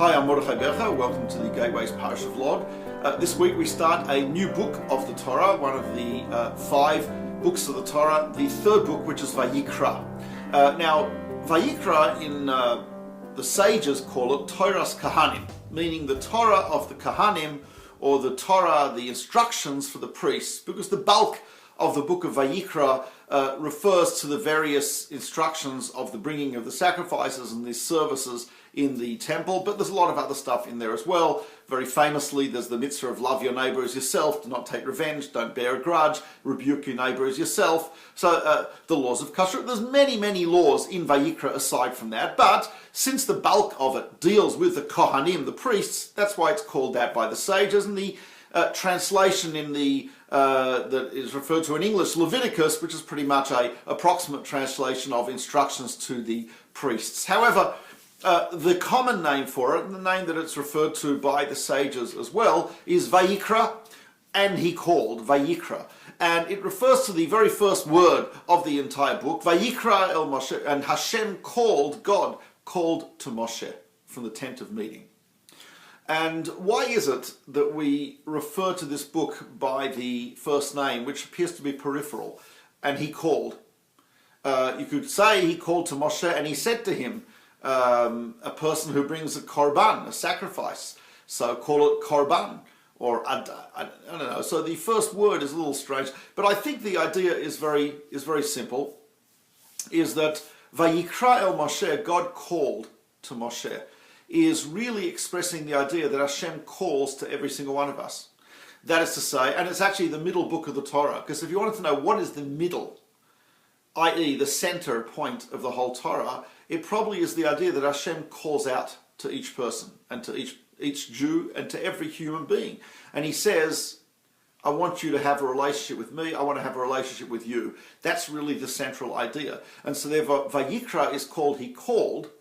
Hi, I'm Mordechai Becher. Welcome to the Gateways Parasha Vlog. This week we start a new book of the Torah, one of the 5 books of the Torah, the 3rd book, which is Vayikra. Now, Vayikra in the sages call it Torah's kohanim, meaning the Torah of the kohanim, or the Torah, the instructions for the priests, because the bulk of the book of Vayikra refers to the various instructions of the bringing of the sacrifices and the services in the temple, but there's a lot of other stuff in there as well. Very famously, there's the mitzvah of love your neighbor as yourself, do not take revenge, don't bear a grudge, rebuke your neighbor as yourself. So the laws of kashrut, there's many laws in Vayikra aside from that, but since the bulk of it deals with the kohanim, the priests, that's why it's called that by the sages, and the translation in the that is referred to in English, Leviticus, which is pretty much a approximate translation of instructions to the priests. However, the common name for it, and the name that it's referred to by the sages as well, is Vayikra, and he called, Vayikra. And it refers to the very first word of the entire book, Vayikra el Moshe, and Hashem called, God called to Moshe from the tent of meeting. And why is it that we refer to this book by the first name, which appears to be peripheral, and he called? You could say he called to Moshe and he said to him, a person who brings a korban, a sacrifice, so call it korban, or I don't know. So the first word is a little strange, but I think the idea is very simple, is that Vayikra el Moshe, God called to Moshe, is really expressing the idea that Hashem calls to every single one of us. That is to say, and it's actually the middle book of the Torah, because if you wanted to know what is the middle, i.e. the center point of the whole Torah, it probably is the idea that Hashem calls out to each person, and to each Jew, and to every human being. And he says, I want you to have a relationship with me, I want to have a relationship with you. That's really the central idea. And so therefore, Vayikra is called, he called,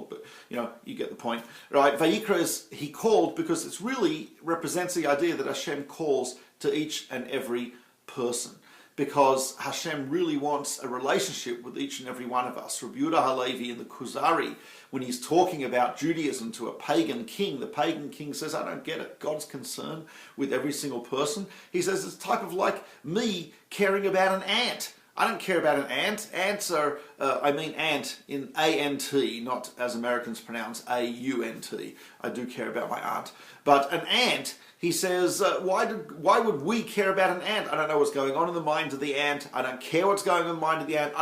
but you get the point, right? Vayikra is he called because it really represents the idea that Hashem calls to each and every person, because Hashem really wants a relationship with each and every one of us. Rabbi Yehuda Halevi in the Kuzari, when he's talking about Judaism to a pagan king, the pagan king says, I don't get it. God's concerned with every single person. He says it's type of like me caring about an ant. I don't care about an ant. Ants are, I mean ant in A-N-T, not as Americans pronounce A-U-N-T. I do care about my aunt. But an ant, he says, why would we care about an ant? I don't know what's going on in the mind of the ant. I don't care what's going on in the mind of the ant.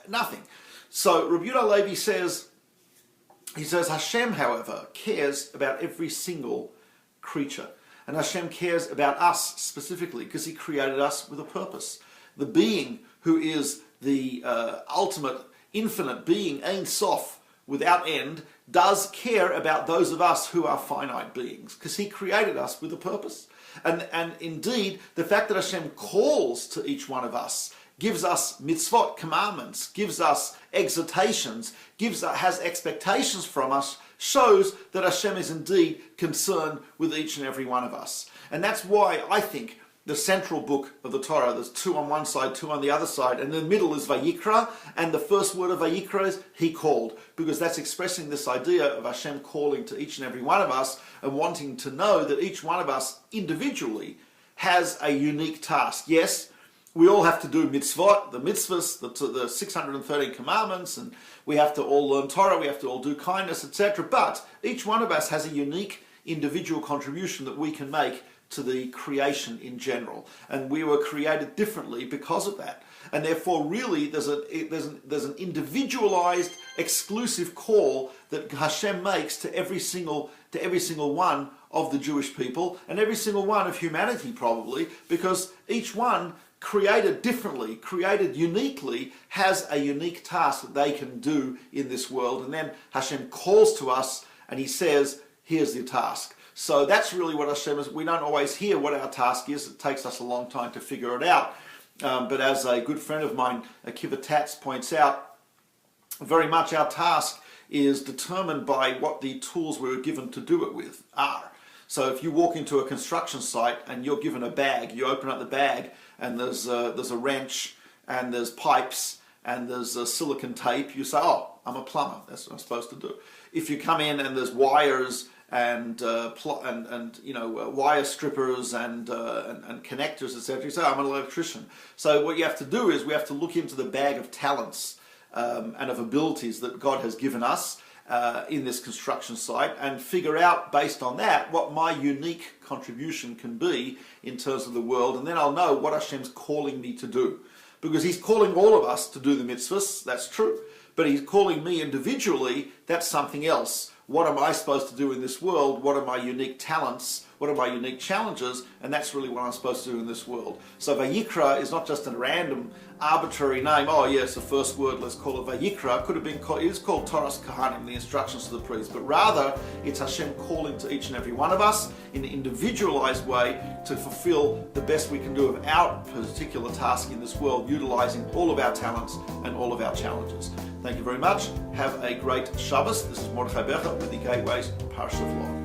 Nothing. So Rabbi Yehuda Halevi says, Hashem, however, cares about every single creature. And Hashem cares about us specifically because he created us with a purpose. The being who is the ultimate, infinite being, Ein Sof, without end, does care about those of us who are finite beings, because he created us with a purpose. And indeed, the fact that Hashem calls to each one of us, gives us mitzvot, commandments, gives us exhortations, has expectations from us, shows that Hashem is indeed concerned with each and every one of us. And that's why I think the central book of the Torah, there's 2 on one side, 2 on the other side, and in the middle is Vayikra, and the first word of Vayikra is he called, because that's expressing this idea of Hashem calling to each and every one of us and wanting to know that each one of us individually has a unique task. Yes, we all have to do mitzvot, the mitzvahs, the 613 commandments, and we have to all learn Torah, we have to all do kindness, etc. But each one of us has a unique individual contribution that we can make to the creation in general, and we were created differently because of that. And therefore, really, there's an individualized, exclusive call that Hashem makes to every single one of the Jewish people and every single one of humanity, probably, because each one, created differently, created uniquely, has a unique task that they can do in this world. And then Hashem calls to us, and he says, "Here's your task." So that's really what Hashem is. We don't always hear what our task is. It takes us a long time to figure it out. But as a good friend of mine, Akiva Tatz, points out, very much our task is determined by what the tools we were given to do it with are. So if you walk into a construction site and you're given a bag, you open up the bag and there's a wrench and there's pipes and there's silicon tape, you say, oh, I'm a plumber, that's what I'm supposed to do. If you come in and there's wires and wire strippers and connectors, etc., you say, I'm an electrician. So what you have to do is we have to look into the bag of talents and of abilities that God has given us in this construction site, and figure out based on that what my unique contribution can be in terms of the world, and then I'll know what Hashem's calling me to do. Because He's calling all of us to do the mitzvahs, that's true, but He's calling me individually, that's something else. What am I supposed to do in this world? What are my unique talents? What are my unique challenges? And that's really what I'm supposed to do in this world. So Vayikra is not just a random, arbitrary name. Oh yes, the first word, let's call it Vayikra. Could have been called, it is called Torah's kohanim, the instructions to the priests. But rather, it's Hashem calling to each and every one of us in an individualized way to fulfill the best we can do of our particular task in this world, utilizing all of our talents and all of our challenges. Thank you very much. Have a great Shabbos. This is Mordechai Becher with the Gateways Parsha Vlog.